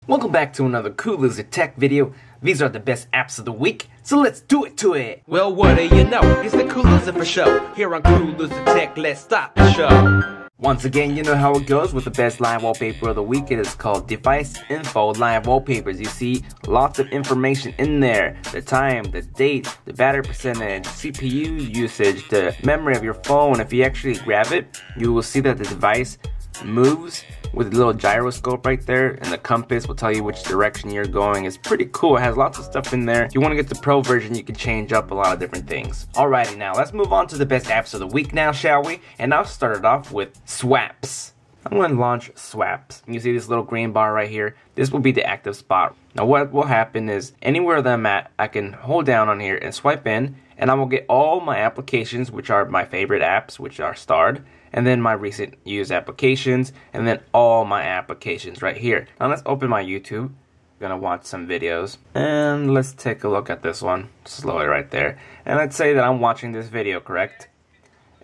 Welcome back to another Cool Lizard Tech video. These are the best apps of the week, so let's do it to it. Well, what do you know? It's the Cool Lizard for show. Here on Cool Lizard Tech, let's start the show. Once again, you know how it goes with the best live wallpaper of the week. It is called DeviceInfo Live Wallpapers. You see lots of information in there. The time, the date, the battery percentage, CPU usage, the memory of your phone. If you actually grab it, you will see that the device moves with a little gyroscope right there, and the compass will tell you which direction you're going. It's pretty cool. It has lots of stuff in there. If you want to get the pro version, you can change up a lot of different things. Alrighty, now let's move on to the best apps of the week now, shall we? And I'll start it off with Swaps. I'm going to launch Swaps. You see this little green bar right here? This will be the active spot. Now what will happen is anywhere that I'm at, I can hold down on here and swipe in, and I will get all my applications, which are my favorite apps, which are starred, and then my recent used applications, and then all my applications right here. Now let's open my YouTube. I'm gonna watch some videos, and let's take a look at this one. Slow it right there. And let's say that I'm watching this video, correct?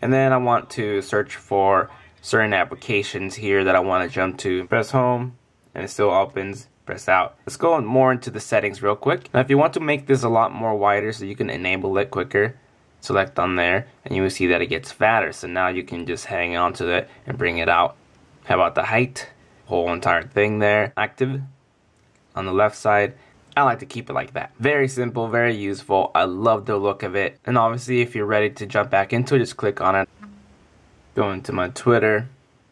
And then I want to search for certain applications here that I want to jump to. Press home, and it still opens. Press out. Let's go more into the settings real quick. Now if you want to make this a lot more wider so you can enable it quicker, select on there, and you will see that it gets fatter. So now you can just hang on to it and bring it out. How about the height? Whole entire thing there. Active on the left side. I like to keep it like that. Very simple, very useful. I love the look of it. And obviously if you're ready to jump back into it, just click on it. Go into my Twitter.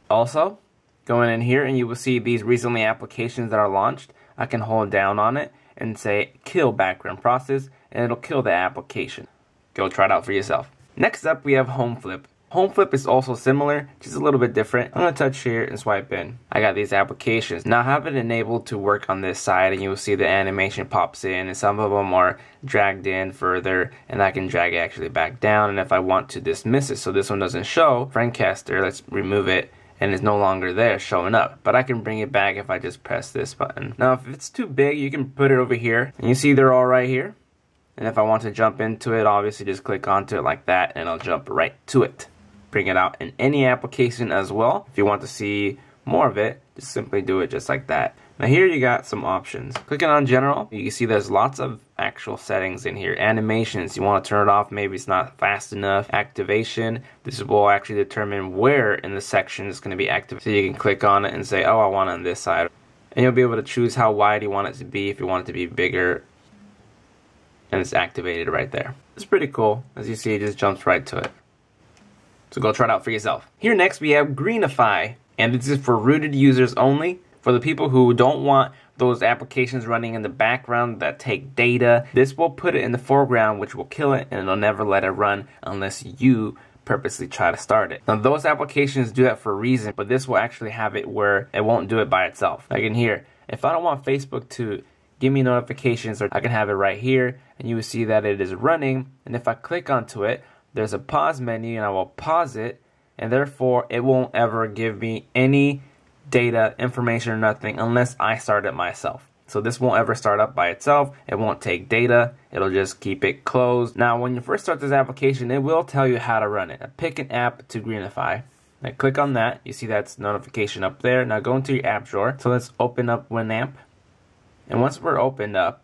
Also, go in here and you will see these recently applications that are launched. I can hold down on it and say kill background process, and it'll kill the application. Go try it out for yourself. Next up, we have HomeFlip. HomeFlip is also similar, just a little bit different. I'm going to touch here and swipe in. I got these applications. Now I have it enabled to work on this side, and you will see the animation pops in, and some of them are dragged in further, and I can drag it actually back down. And if I want to dismiss it so this one doesn't show, Friendcaster, let's remove it, and it's no longer there showing up. But I can bring it back if I just press this button. Now if it's too big, you can put it over here, and you see they're all right here. And if I want to jump into it, obviously just click onto it like that, and I'll jump right to it. Bring it out in any application as well. If you want to see more of it, just simply do it just like that. Now here you got some options. Clicking on general, you can see there's lots of actual settings in here. Animations, you want to turn it off, maybe it's not fast enough. Activation, this will actually determine where in the section it's going to be active. So you can click on it and say, oh, I want it on this side. And you'll be able to choose how wide you want it to be, if you want it to be bigger. And it's activated right there. It's pretty cool. As you see, it just jumps right to it. So go try it out for yourself. Here next we have Greenify, and this is for rooted users only. For the people who don't want those applications running in the background that take data, this will put it in the foreground, which will kill it, and it'll never let it run unless you purposely try to start it. Now those applications do that for a reason, but this will actually have it where it won't do it by itself. Like in here, if I don't want Facebook to give me notifications, or I can have it right here, and you will see that it is running. And if I click onto it, there's a pause menu, and I will pause it, and therefore it won't ever give me any data, information, or nothing unless I start it myself. So this won't ever start up by itself. It won't take data. It'll just keep it closed. Now when you first start this application, it will tell you how to run it. Now, pick an app to Greenify. Now click on that. You see that's notification up there. Now go into your app drawer. So let's open up Winamp. And once we're opened up,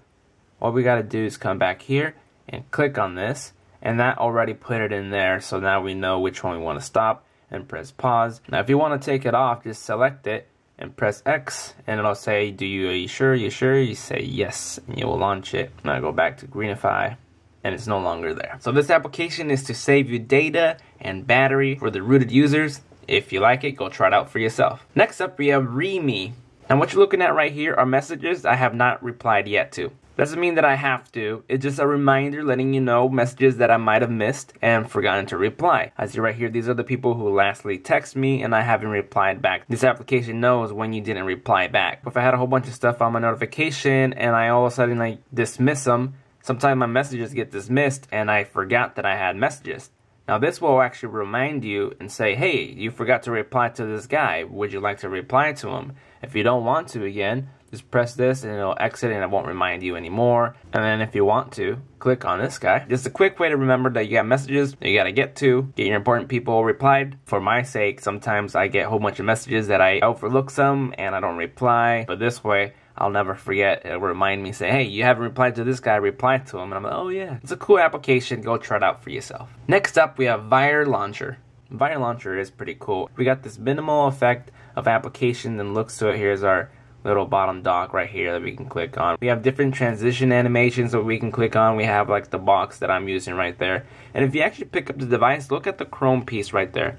all we got to do is come back here and click on this, and that already put it in there. So now we know which one we want to stop, and press pause. Now if you want to take it off, just select it and press X, and it'll say, are you sure? You sure? You say yes, and you will launch it. Now go back to Greenify, and it's no longer there. So this application is to save you data and battery for the rooted users. If you like it, go try it out for yourself. Next up, we have ReMe. And what you're looking at right here are messages I have not replied yet to. Doesn't mean that I have to. It's just a reminder letting you know messages that I might have missed and forgotten to reply. As you right here, these are the people who lastly text me and I haven't replied back. This application knows when you didn't reply back. If I had a whole bunch of stuff on my notification and I all of a sudden dismiss them, sometimes my messages get dismissed and I forgot that I had messages. Now this will actually remind you and say, hey, you forgot to reply to this guy. Would you like to reply to him? If you don't want to again, just press this and it'll exit and it won't remind you anymore. And then if you want to, click on this guy. Just a quick way to remember that you got messages that you gotta get to, get your important people replied. For my sake, sometimes I get a whole bunch of messages that I overlook some and I don't reply. But this way, I'll never forget. It'll remind me, say, hey, you haven't replied to this guy, reply to him. And I'm like, oh yeah, it's a cool application. Go try it out for yourself. Next up, we have Vire Launcher. Vire Launcher is pretty cool. We got this minimal effect of application and looks to it. Here's our little bottom dock right here that we can click on. We have different transition animations that we can click on. We have like the box that I'm using right there. And if you actually pick up the device, look at the chrome piece right there.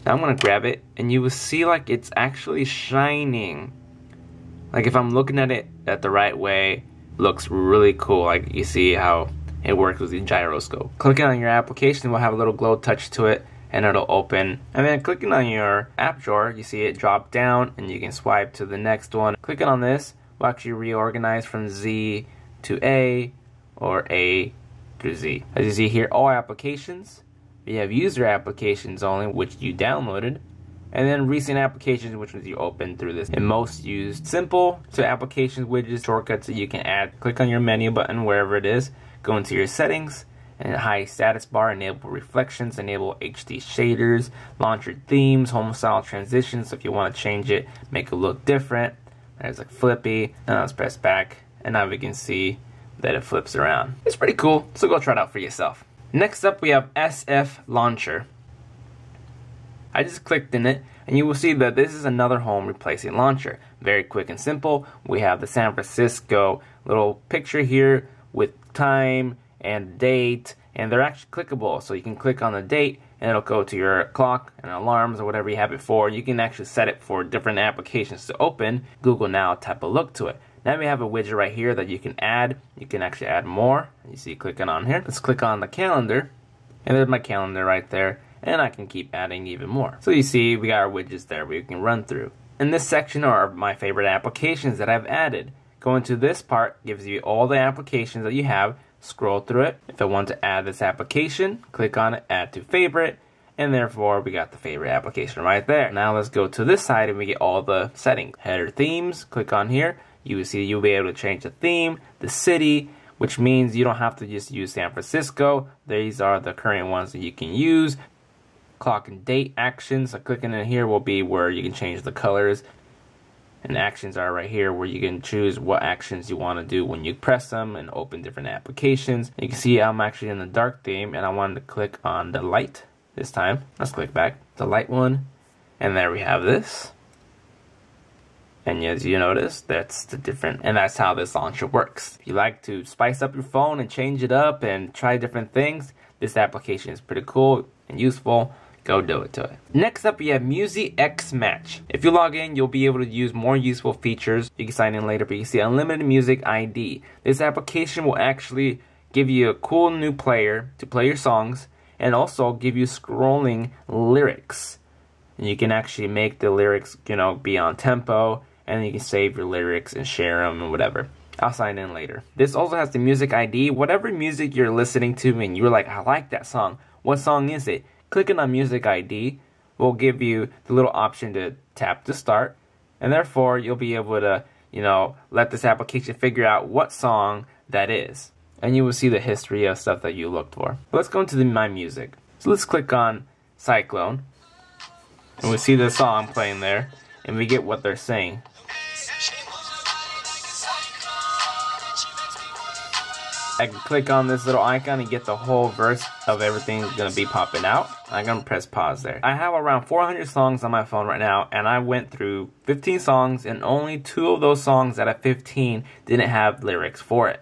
Now I'm gonna grab it and you will see like it's actually shining. Like if I'm looking at it at the right way, looks really cool. Like you see how it works with the gyroscope. Clicking on your application will have a little glow touch to it and it'll open. And then clicking on your app drawer, you see it drop down and you can swipe to the next one. Clicking on this will actually reorganize from Z to A or A to Z. As you see here, all applications. We have user applications only, which you downloaded. And then recent applications, which was you opened through this. And most used. Simple to applications, widgets, shortcuts that you can add. Click on your menu button wherever it is. Go into your settings. And hide status bar, enable reflections, enable HD shaders, launch your themes, home style transitions. So if you want to change it, make it look different. There's like flippy. Now let's press back. And now we can see that it flips around. It's pretty cool. So go try it out for yourself. Next up, we have SF Launcher. I just clicked in it, and you will see that this is another home replacing launcher. Very quick and simple. We have the San Francisco little picture here with time and date, and they're actually clickable. So you can click on the date, and it'll go to your clock and alarms or whatever you have it for. You can actually set it for different applications to open. Google Now type of look to it. Now we have a widget right here that you can add. You can actually add more. You see clicking on here. Let's click on the calendar, and there's my calendar right there. And I can keep adding even more. So you see we got our widgets there we can run through. In this section are my favorite applications that I've added. Going to this part gives you all the applications that you have. Scroll through it. If I want to add this application, click on it, add to favorite, and therefore we got the favorite application right there. Now let's go to this side and we get all the settings. Header themes, click on here. You will see you'll be able to change the theme, the city, which means you don't have to just use San Francisco. These are the current ones that you can use. Clock and date actions, so clicking in here will be where you can change the colors, and actions are right here where you can choose what actions you want to do when you press them and open different applications. You can see I'm actually in the dark theme and I wanted to click on the light this time. Let's click back, the light one, and there we have this. And as you notice, that's the different, and that's how this launcher works. If you like to spice up your phone and change it up and try different things, this application is pretty cool and useful. Go do it to it. Next up, we have musiXmatch. If you log in, you'll be able to use more useful features. You can sign in later, but you see unlimited music ID. This application will actually give you a cool new player to play your songs, and also give you scrolling lyrics. And you can actually make the lyrics, be on tempo, and you can save your lyrics and share them and whatever. I'll sign in later. This also has the music ID. Whatever music you're listening to and you're like, I like that song. What song is it? Clicking on Music ID will give you the little option to tap to start, and therefore you'll be able to, let this application figure out what song that is. And you will see the history of stuff that you looked for. But let's go into My Music. So let's click on Cyclone, and we see the song playing there, and we get what they're saying. I can click on this little icon and get the whole verse of everything that's going to be popping out. I'm going to press pause there. I have around 400 songs on my phone right now, and I went through 15 songs, and only 2 of those songs out of 15 didn't have lyrics for it.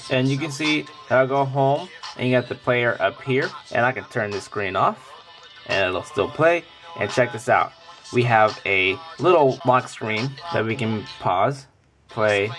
And you can see I'll go home, and you got the player up here, and I can turn this screen off, and it'll still play. And check this out. We have a little lock screen that we can pause, play,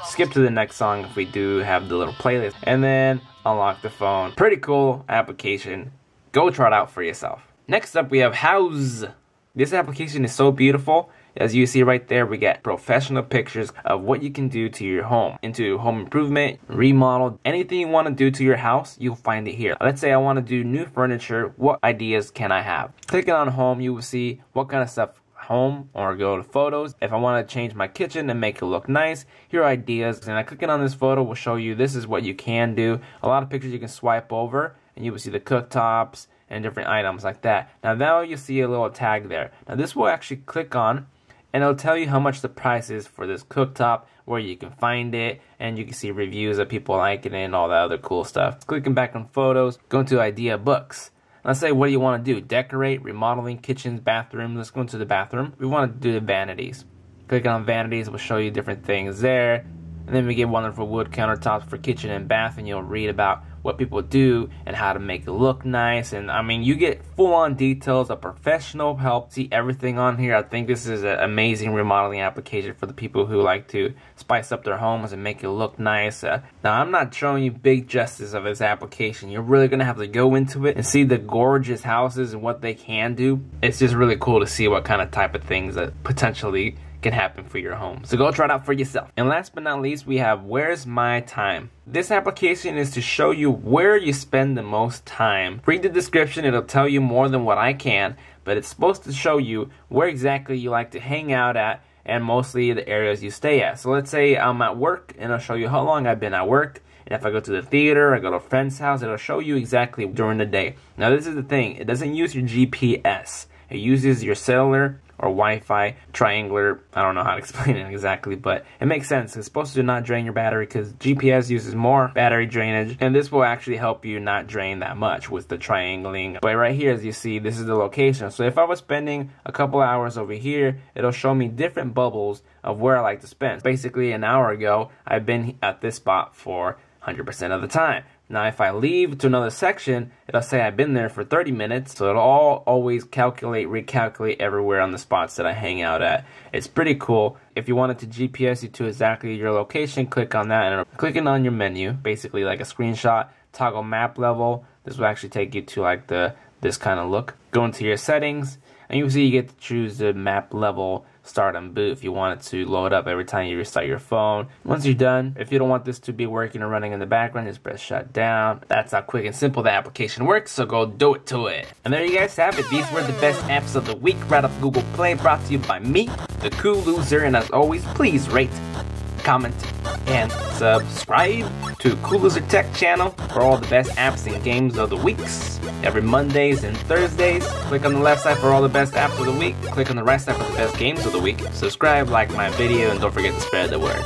skip to the next song if we do have the little playlist, and then unlock the phone. Pretty cool application. Go try it out for yourself. Next up, we have Houzz. This application is so beautiful. As you see right there, we get professional pictures of what you can do to your home. Into home improvement, remodel, anything you want to do to your house, you'll find it here. Let's say I want to do new furniture. What ideas can I have? Clicking on home, you will see what kind of stuff home, or go to photos. If I want to change my kitchen and make it look nice, here are ideas. And clicking on this photo will show you this is what you can do. A lot of pictures you can swipe over, and you will see the cooktops and different items like that. Now you see a little tag there. Now this will actually click on, and it'll tell you how much the price is for this cooktop, where you can find it, and you can see reviews of people liking it and all that other cool stuff. Clicking back on photos, go into idea books. Let's say, what do you want to do? Decorate, remodeling, kitchens, bathrooms. Let's go into the bathroom. We want to do the vanities. Clicking on vanities will show you different things there. And then we get wonderful wood countertops for kitchen and bath, and you'll read about what people do and how to make it look nice. And I mean, you get full-on details, a professional help. See everything on here. I think this is an amazing remodeling application for the people who like to spice up their homes and make it look nice. Now, I'm not showing you big justice of this application. You're really gonna have to go into it and see the gorgeous houses and what they can do. It's just really cool to see what kind of type of things that potentially can happen for your home. So go try it out for yourself. And last but not least, we have Wheresmytime. This application is to show you where you spend the most time. Read the description, it'll tell you more than what I can, but it's supposed to show you where exactly you like to hang out at and mostly the areas you stay at. So let's say I'm at work, and it'll show you how long I've been at work. And if I go to the theater, I go to a friend's house, it'll show you exactly during the day. Now this is the thing, it doesn't use your GPS. It uses your cellular or Wi-Fi, triangular, I don't know how to explain it exactly, but it makes sense. It's supposed to not drain your battery because GPS uses more battery drainage, and this will actually help you not drain that much with the triangling. But right here, as you see, this is the location. So if I was spending a couple hours over here, it'll show me different bubbles of where I like to spend. Basically, an hour ago, I've been at this spot for 100% of the time. Now if I leave to another section, it'll say I've been there for 30 minutes, so it'll always recalculate everywhere on the spots that I hang out at. It's pretty cool. If you wanted to GPS you to exactly your location, click on that, and clicking on your menu, basically like a screenshot, toggle map level. This will actually take you to like this kind of look. Go into your settings, and you see you get to choose the map level start and boot if you want it to load up every time you restart your phone. Once you're done, if you don't want this to be working or running in the background, just press shut down. That's how quick and simple the application works, so go do it to it. And there you guys have it. These were the best apps of the week right off Google Play, brought to you by me, the Cool Loser. And as always, please rate, comment, and subscribe to Cool Loser Tech channel for all the best apps and games of the weeks. Every Mondays and Thursdays. Click on the left side for all the best apps of the week. Click on the right side for the best games of the week. Subscribe, like my video, and don't forget to spread the word.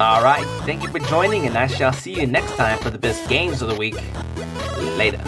Alright, thank you for joining, and I shall see you next time for the best games of the week. Later.